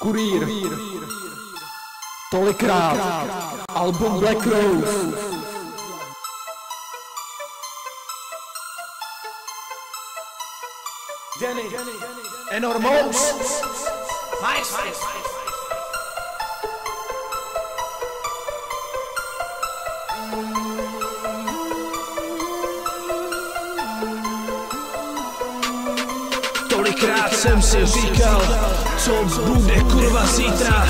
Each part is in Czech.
Kurýr, tolikrát, album Black Rose. Jenny, Enormous, Tolikrát jsem si říkal, co bude kurva zítra,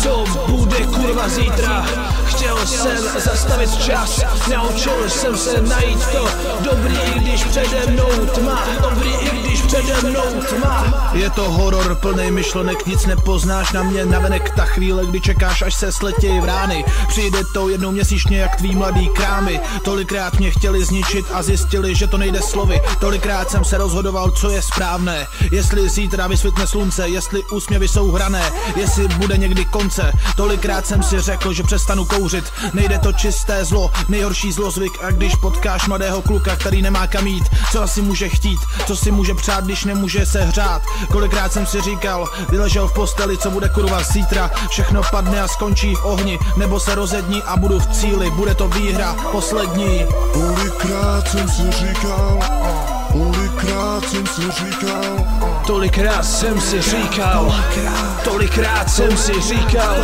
co bude kurva zítra. Chtěl jsem zastavit čas, naučil jsem se najít to dobrý, i když přede mnou tma, dobrý, i když přede mnou tma. Je to horor plný myšlenek, nic nepoznáš na mě navenek. Ta chvíle, kdy čekáš, až se sletějí vrány. Přijde to jednou měsíčně jak tvý mladý krámy. Tolikrát mě chtěli zničit a zjistili, že to nejde slovy. Tolikrát jsem se rozhodoval, co je správné. Jestli zítra vysvětne slunce, jestli úsměvy jsou hrané, jestli bude někdy konce. Tolikrát jsem si řekl, že přestanu kouřit. Nejde to čisté zlo, nejhorší zlozvyk. A když potkáš mladého kluka, který nemá kam jít, co asi může chtít, co si může přát, když nemůže se hřát. Kolikrát jsem si říkal, vyležel v posteli, co bude kurva zítra. Všechno padne a skončí v ohni, nebo se rozední a budu v cíli, bude to výhra poslední. Tolikrát jsem si říkal, tolikrát jsem si říkal, tolikrát jsem si říkal, tolikrát jsem si říkal,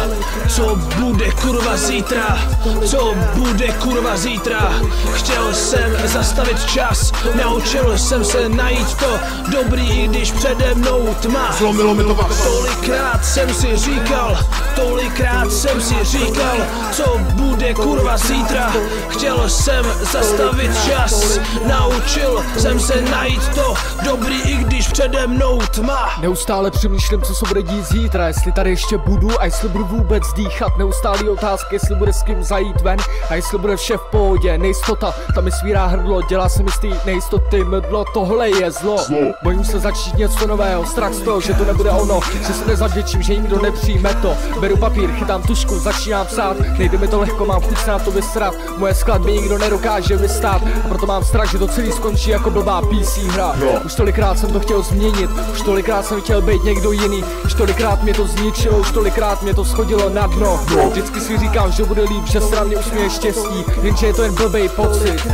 co bude kurva zítra, co bude kurva zítra. Chtěl jsem zastavit čas, naučil jsem se najít to dobrý, i když přede mnou tma. zlomilo mi to vás. Tolikrát jsem si říkal, tolikrát jsem si říkal, co bude kurva zítra. Chtěl jsem zastavit čas, naučil jsem se najít to dobrý, i když přede mnou tma. Neustále přemýšlím, co se bude dít zítra, jestli tady ještě budu a jestli budu vůbec dýchat. Neustálý otázky, jestli bude s kým zajít ven a jestli bude vše v pohodě. Nejistota, ta mi svírá hrdlo, dělá se mi z té nejistoty mdlo, tohle je zlo. Bojím se začít něco nového, strach z toho, že to nebude ono, že se nezavděčím, že nikdo nepřijme to. Beru papír, chytám tušku, začínám psát, nejde mi to lehko, mám chuť se na to vysrat. Moje skladby nikdo nedokáže vystát, a proto mám strach, že to celý skončí jako blbá PC hra. Už tolikrát jsem to chtěl změnit, už tolikrát jsem chtěl být někdo jiný, už tolikrát mě to zničilo, už tolikrát mě to schodilo na dno. Vždycky si říkám, že bude líp, že se na mě usměje štěstí, jenže je to jen blbej pocit.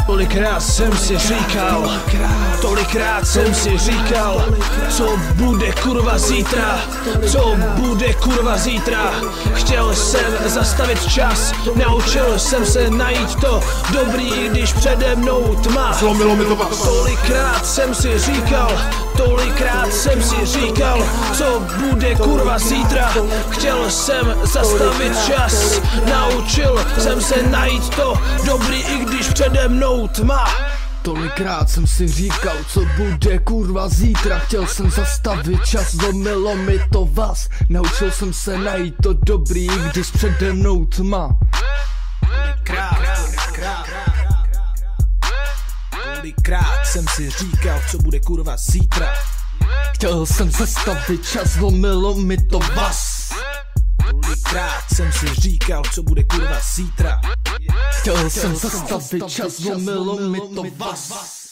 Tolikrát jsem si říkal, tolikrát jsem si říkal, co bude kurva zítra, co bude kurva zítra. Chtěl jsem zastavit čas, naučil jsem se najít to dobrý, i když přede mnou tma. Zlomilo mi to vás. Tolikrát jsem si říkal, tolikrát jsem si říkal, co bude kurva zítra. Chtěl jsem zastavit čas, naučil jsem se najít to dobrý, i když přede mnou tma. Tolikrát jsem si říkal, co bude kurva zítra. Chtěl jsem zastavit čas, zlomilo mi to vás. Naučil jsem se najít to dobrý, i když přede mnou tma. Tolikrát jsem si říkal, co bude kurva zítra. Chtěl jsem zastavit čas, zlomilo mi to vás. Tolikrát jsem si říkal, co bude kurva zítra. Chtěl jsem zastavit čas, zlomilo mi to vás.